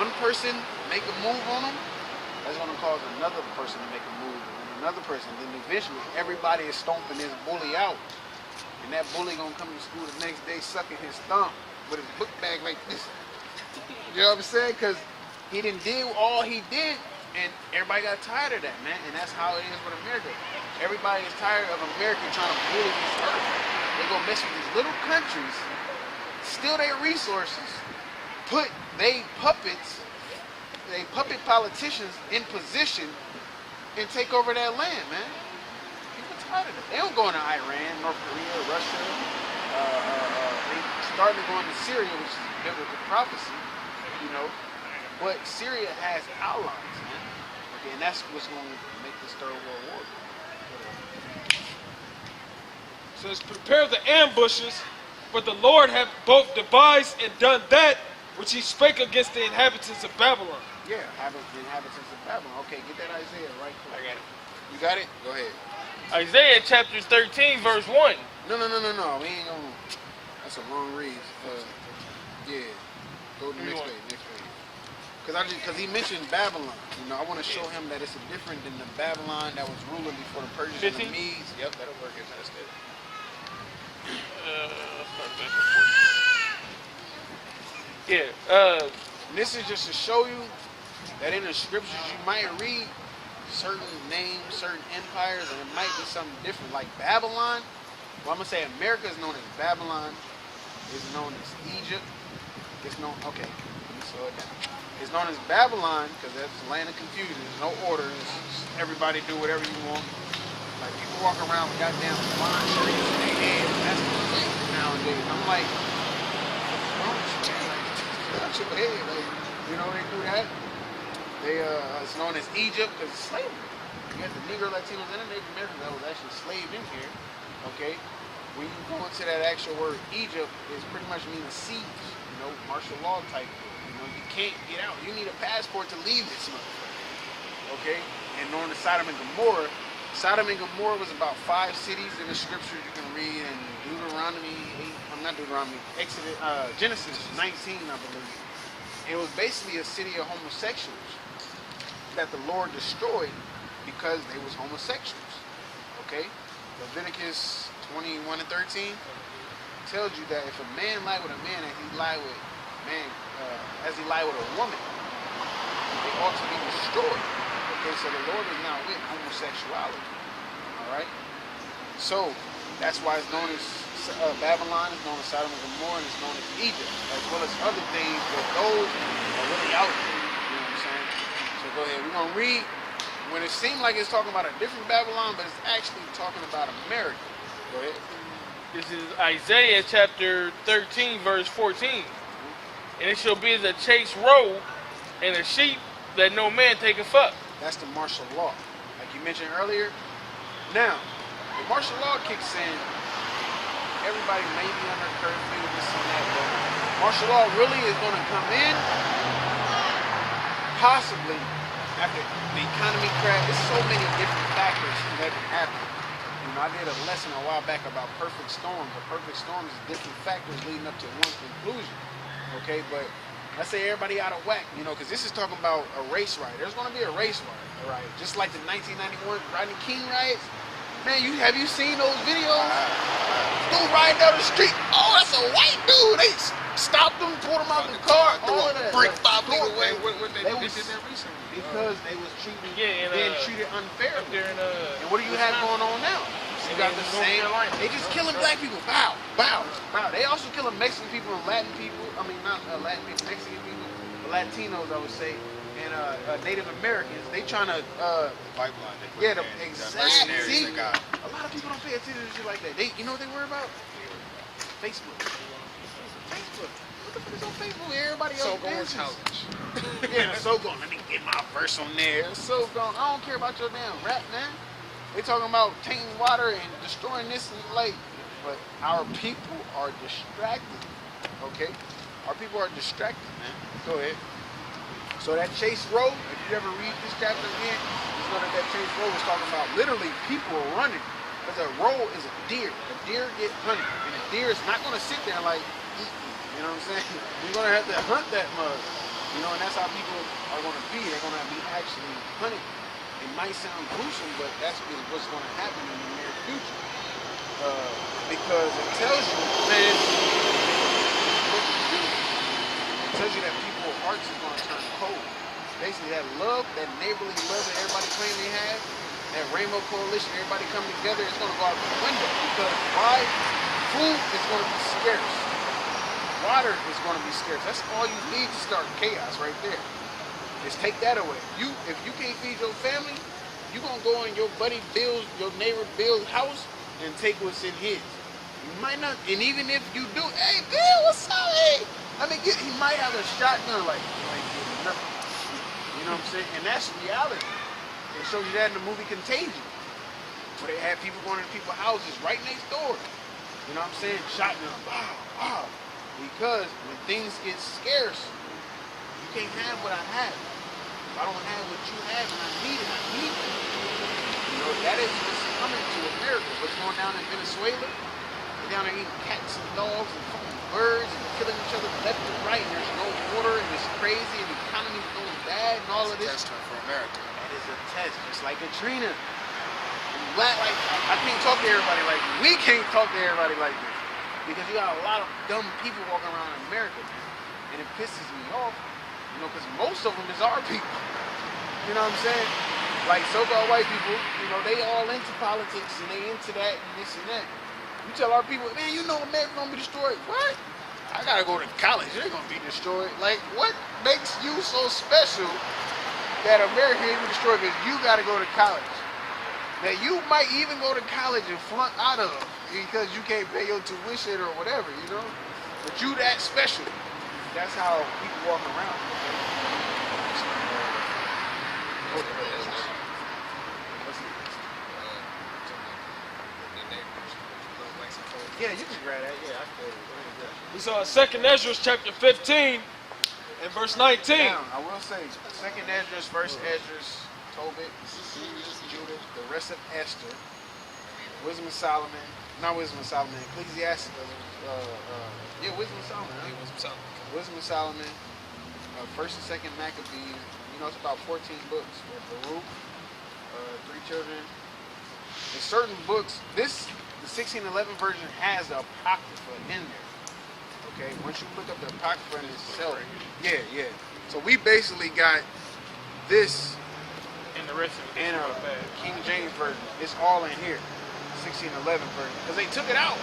one person make a move on them, that's going to cause another person to make a move, and another person. Then eventually, everybody is stomping this bully out, and that bully going to come to school the next day sucking his thumb with his book bag like this. You know what I'm saying? Because he didn't do all he did, and everybody got tired of that, man. And that's how it is with America. Everybody is tired of America trying to bully this earth. They go mess with these little countries, steal their resources, put they puppet politicians in position and take over that land, man. People tired of it. They don't go into Iran, North Korea, Russia. They starting to go into Syria, which is biblical prophecy, you know. But Syria has allies, man. Okay, and that's what's going to make this Third World War. Says, prepare the ambushes, for the Lord hath both devised and done that which he spake against the inhabitants of Babylon. Yeah, the inhabitants of Babylon. Okay, get that Isaiah right quick. I got it. You got it? Go ahead. Isaiah chapter 13, verse 1. No. We ain't gonna. That's a long read. Yeah. Go to the next page. Because he mentioned Babylon. You know, I want to show him that it's different than the Babylon that was ruling before the Persians and the Medes. Yep, that'll work. That's good. Yeah. This is just to show you that in the scriptures you might read certain names, certain empires, and it might be something different. Like Babylon. Well, I'm gonna say America is known as Babylon. It's known as Egypt. It's known. Okay, let me slow it down. It's known as Babylon because that's the land of confusion. There's no order. It's everybody do whatever you want. Like people walk around with goddamn flying shirts in their head. That's what I'm saying nowadays. I'm like, what's wrong with you, man? Like, out your head. Like, you know they do that. It's known as Egypt because it's slavery. You got the Negro, Latinos, and the Native Americans that was actually slaved in here. Okay, when you go into that actual word Egypt, it pretty much means siege. You know, martial law type. You know, you can't get out. You need a passport to leave this motherfucker. Okay, and known as Sodom and Gomorrah. Sodom and Gomorrah was about 5 cities in the scriptures you can read in Deuteronomy 8. I'm not Deuteronomy. Genesis 19, I believe. It was basically a city of homosexuals that the Lord destroyed because they was homosexuals. Okay? Leviticus 21 and 13 tells you that if a man lie with a man and he lie with man as he lie with a woman, they ought to be destroyed. Okay, so the Lord is not with homosexuality. Alright? So that's why it's known as Babylon, it's known as Sodom and Gomorrah, and it's known as Egypt, as well as other things, but those are really out there. You know what I'm saying? So go ahead. We're gonna read when it seemed like it's talking about a different Babylon, but it's actually talking about America. Go ahead. This is Isaiah chapter 13, verse 14. And it shall be as a chased roe and a sheep that no man taketh up. That's the martial law, like you mentioned earlier. Now, the martial law kicks in. Everybody may be under curfew, this and that, but martial law really is going to come in possibly after the economy crash. There's so many different factors that can happen. You know, I did a lesson a while back about perfect storms. A perfect storm is different factors leading up to one conclusion. Okay, but let's say everybody out of whack, you know, because this is talking about a race riot. There's going to be a race riot, just like the 1991 Rodney King riots. Man, have you seen those videos? Dude riding down the street. Oh, that's a white dude. They stopped him, pulled him out of the car, all that. Brick 5 feet away. They did that recently because they was being treated unfairly. And what do you have going on now? You got the same. They just killing black people. Bow, bow, bow. They also killing Mexican people and Latin people. I mean, not Latin people, Mexican people, but Latinos, I would say. And Native Americans, they trying to pipeline. Yeah, exactly. See, a lot of people don't pay attention to shit like that. You know what they worry about? Facebook. Facebook. What the fuck is on Facebook? Everybody else dances. Yeah, so gone. Let me get my verse on there. So gone. I don't care about your damn rap, man. They talking about tainting water and destroying this and like, but our people are distracted. Okay, our people are distracted, man. Go ahead. So that chase row, if you ever read this chapter again, you know that chase row is talking about literally people are running. Because a row is a deer. A deer get hunted. And a deer is not going to sit there like eat you. You know what I'm saying? You're going to have to hunt that mug. You know, and that's how people are going to be. They're going to be actually hunted. It might sound gruesome, but that's what's going to happen in the near future. Because it tells you, man, it tells you that people's hearts are going to turn cold. Basically, that love, that neighborly love that everybody claims they have, that rainbow coalition, everybody coming together, it's going to go out the window. Because why? Food is going to be scarce. Water is going to be scarce. That's all you need to start chaos right there. Just take that away. If you can't feed your family, you're going to go in your buddy Bill's, your neighbor Bill's house and take what's in his. You might not, and even if you do, hey Bill, what's up? Hey, he might have a shotgun like nothing. You know what I'm saying? And that's reality. They show you that in the movie Contagion, where they had people going to people's houses right next door. You know what I'm saying? Shotgun, wow. Because when things get scarce, you can't have what I have. If I don't have what you have and I need it, I need it. You know, that is what's coming to America. What's going down in Venezuela? They're down there eating cats and dogs and fucking birds and killing each other left and right, and there's no water, and it's crazy, and the economy's going bad, and all of this. It's a test for America. That is a test, just like Katrina. Like, I can't talk to everybody like this. We can't talk to everybody like this. Because you got a lot of dumb people walking around in America, man. And it pisses me off, you know, because most of them is our people. You know what I'm saying? Like so-called white people, you know, they all into politics and they into that and this and that. You tell our people, man, you know America's gonna be destroyed. What? I gotta go to college. They're gonna be destroyed. Like, what makes you so special that America ain't gonna be destroyed because you gotta go to college? That you might even go to college and flunk out of because you can't pay your tuition or whatever, you know? But you that special. That's how people walk around. Yeah, you can grab that. Yeah, I feel it. We saw 2nd Ezra chapter 15 and verse 19. Now, I will say, 2nd Ezra, 1st Ezra, Tobit, Judah, the rest of Esther, Wisdom of Solomon, not Wisdom of Solomon, Ecclesiastes, Wisdom of Solomon, right? Wisdom of Solomon, 1st and 2nd Maccabees, you know, it's about 14 books. Baruch, 3 children. In certain books, the 1611 version has the Apocrypha in there. Okay, once you look up the Apocrypha in itself, yeah. So we basically got this And the rest of it. and King James version. It's all in here, 1611 version, because they took it out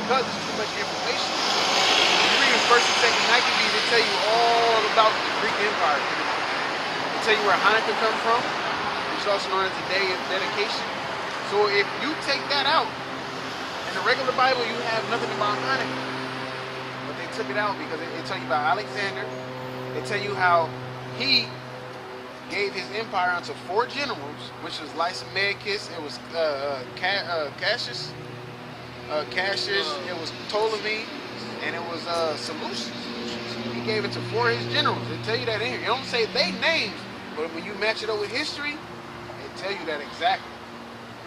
because it's too much information. When you read 1st and 2nd Maccabees, they tell you all about the Greek Empire. They tell you where Hanukkah comes from, which is also known as the Day of Dedication. So if you take that out, in the regular Bible, you have nothing about Hanukkah. But they took it out because they tell you about Alexander. They tell you how he gave his empire unto 4 generals, which was Lysimachus, it was Cassius, it was Ptolemy, and it was Seleucus. He gave it to 4 of his generals. They tell you that in here. It don't say they names, but when you match it up with history, they tell you that exactly.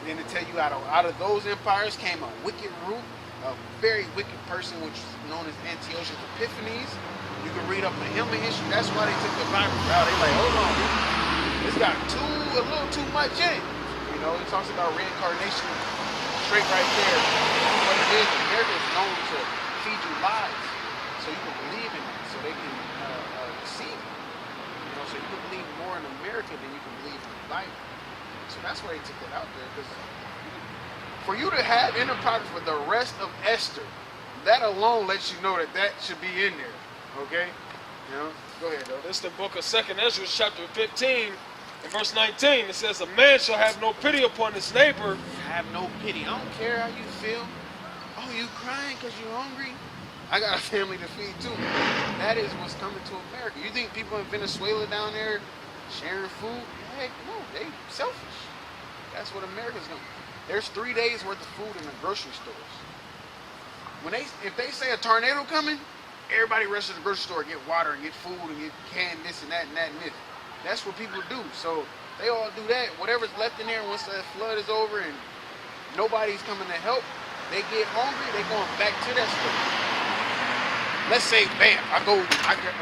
And then they tell you out of those empires came a wicked root, a very wicked person, which is known as Antiochus Epiphanes. You can read up on him in history. That's why they took the Bible out. They like, hold on, this got a little too much in it. You know, it talks about reincarnation straight right there. What it is, America is known to feed you lies, so you can believe in it, so they can deceive you. You know, so you can believe more in America than you can believe in the Bible. So that's why they took that out there, because for you to have in the product for the rest of Esther, that alone lets you know that should be in there. Okay? You know? Go ahead, though. This is the book of 2nd Ezra, chapter 15, and verse 19. It says, a man shall have no pity upon his neighbor. Have no pity. I don't care how you feel. Oh, you crying because you're hungry? I got a family to feed, too. That is what's coming to America. You think people in Venezuela down there sharing food? Heck, no. They selfish. That's what America's going to do. There's 3 days worth of food in the grocery stores. If they say a tornado coming, everybody rushes to the grocery store, get water and get food and get canned this and that and that and this. That's what people do. So they all do that. Whatever's left in there once that flood is over and nobody's coming to help, they get hungry, they going back to that store. Let's say, bam, I go, oh my God.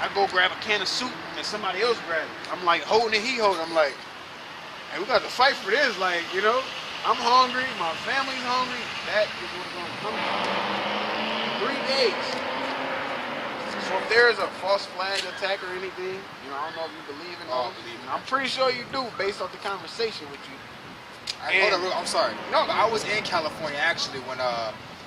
I go grab a can of soup and somebody else grab it. I'm like holding it, he holding. I'm like, hey, we got to fight for this. Like, you know, I'm hungry, my family's hungry. That is what's going to come to 3 days. So if there is a false flag attack or anything, you know, I don't know if you believe in those. I'm pretty sure you do based off the conversation with you. Hold on, I'm sorry. No, I was in California actually when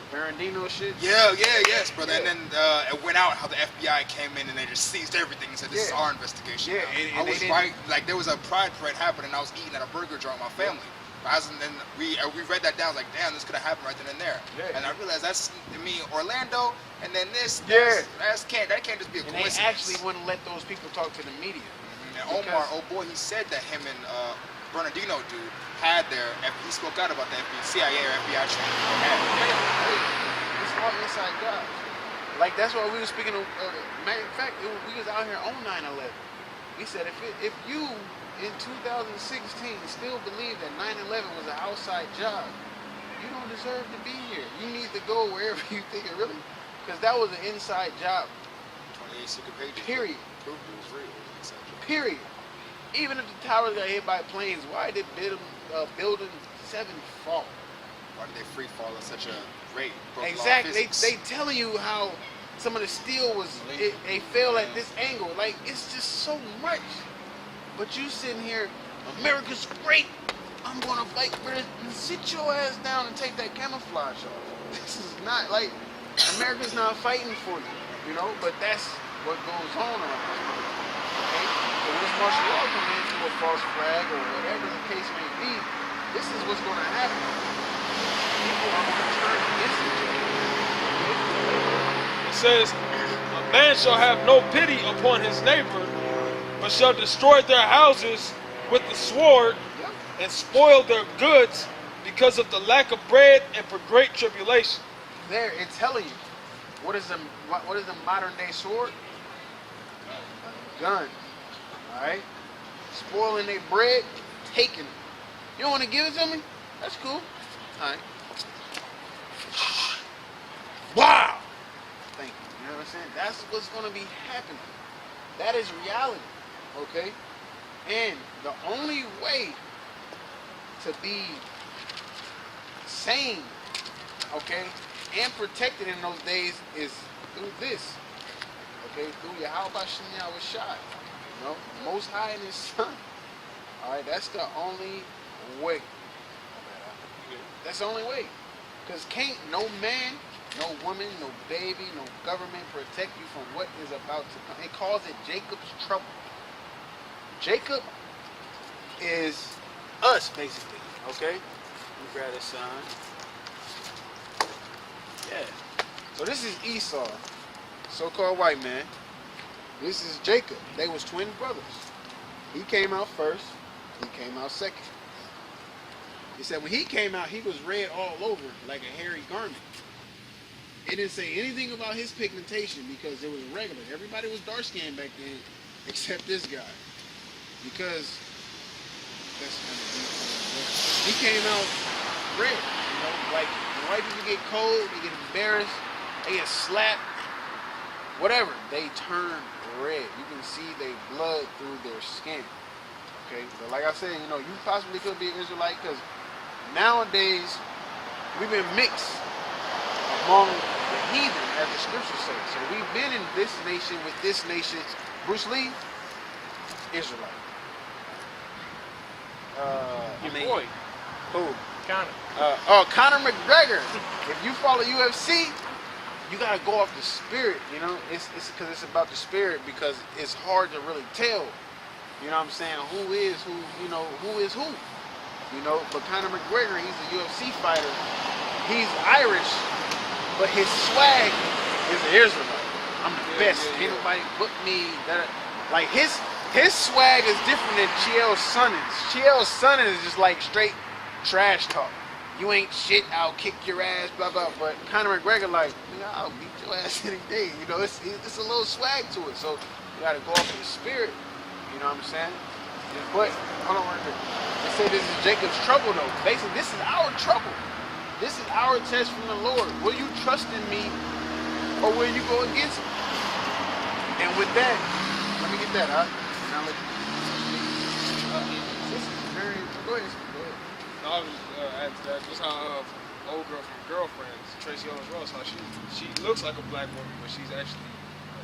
Barandino shit. Yes, brother. Yeah. And then it went out how the FBI came in and they just seized everything and said this is our investigation. Yeah, I was right. Like there was a pride parade happening. I was eating at a burger joint with my family. And then we read that down like, damn, this could have happened right then and there. Yeah. And I realized that's Orlando, and then this. That can't just be a coincidence. And they actually wouldn't let those people talk to the media. And Omar, oh boy, he said that him and Bernardino dude had he spoke out about the CIA or FBI training. It's all inside jobs. Like that's why we were speaking of. Matter of fact, we was out here on 9/11. We said if you in 2016 still believe that 9/11 was an outside job, you don't deserve to be here. You need to go wherever you think it really, because that was an inside job. 28 secret pages. Period. Proved it was real. Period. Even if the towers got hit by planes, why did building 7 fall? Why did they free fall at such a rate? Exactly. They telling you how some of the steel was they fell at this angle. Like it's just so much. But you sitting here, America's great. I'm gonna fight for this. Sit your ass down and take that camouflage off. This is not like America's not fighting for you, you know. But that's what goes on around this. Okay? So once martial law comes into a false flag or whatever the case may be, this is what's gonna happen. People are gonna turn against each other. It says, a man shall have no pity upon his neighbor, but shall destroy their houses with the sword and spoil their goods because of the lack of bread and for great tribulation. There, it's telling you. What is the modern day sword? Gun. Alright? Spoiling their bread, taking it. You don't want to give it to me? That's cool. Alright. Wow! Thank you. You know what I'm saying? That's what's going to be happening. That is reality. Okay? And the only way to be sane, okay, and protected in those days is through this. Okay? Through your Yahweh Shemiyah was shot. You know? Most High and His Son. Alright? That's the only way. That's the only way. Because can't no man, no woman, no baby, no government protect you from what is about to come. It calls it Jacob's trouble. Jacob is us, basically. Okay? Let me grab this sign. Yeah. So this is Esau, so-called white man. This is Jacob. They was twin brothers. He came out first. He came out second. He said when he came out, he was red all over like a hairy garment. It didn't say anything about his pigmentation because it was regular. Everybody was dark-skinned back then except this guy. Because he came out red, you know, like when white people get cold, they get embarrassed, they get slapped, whatever, they turn red. You can see their blood through their skin. Okay, so like I said, you know, you possibly could be an Israelite because nowadays we've been mixed among the heathen, as the scriptures say. So we've been in this nation with this nation. Bruce Lee, Israelite. Boy. Who? Conor. Conor McGregor. If you follow UFC, you gotta go off the spirit. You know, it's because it's about the spirit because it's hard to really tell. You know what I'm saying? Who is who? You know, who is who? You know, but Conor McGregor, he's a UFC fighter. He's Irish, but his swag is Israelite. I'm the best. Ain't nobody but me. Like his swag is different than Chael Sonnen's. Chael Sonnen is just like straight trash talk. You ain't shit, I'll kick your ass, blah, blah. But Conor McGregor like, I'll beat your ass any day. You know, it's a little swag to it. So you gotta go off of the spirit. You know what I'm saying? But, hold on right there. They say this is Jacob's trouble though. Basically, this is our trouble. This is our test from the Lord. Will you trust in me or will you go against me? And with that, let me get that up. And I'll let you. This is very. Go ahead. No, I was add to that. Just how old girl from Girlfriends, Tracy Ellis Ross, how she looks like a black woman, but she's actually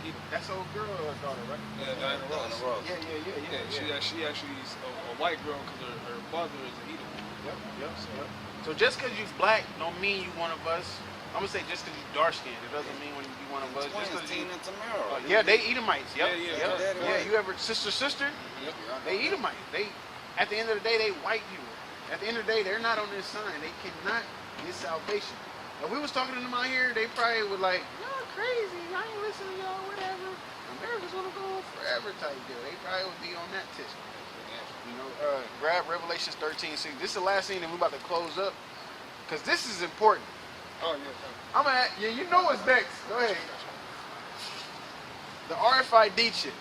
a Edom. That's old girl or daughter, right? Yeah, Diana Ross. Yeah. She actually is a white girl because her father is an Edom. Yep. So just because you're black don't mean you one of us. I'm gonna say just because you're dark skinned, it doesn't mean when you one of us. Just because you. Yeah, they Edomites. Yep. Yeah. You ever sister? Yep. They Edomites. They, at the end of the day, they white people. At the end of the day, they're not on this sign. They cannot get salvation. If we was talking to them out here, they probably would like, y'all crazy. I ain't listening to y'all. Whatever. America's gonna go forever type deal. They probably would be on that tip. You know, grab Revelations 13:6. This is the last scene, and we're about to close up because this is important. Oh yeah. I'm at you know what's next. Go ahead. The RFID chip.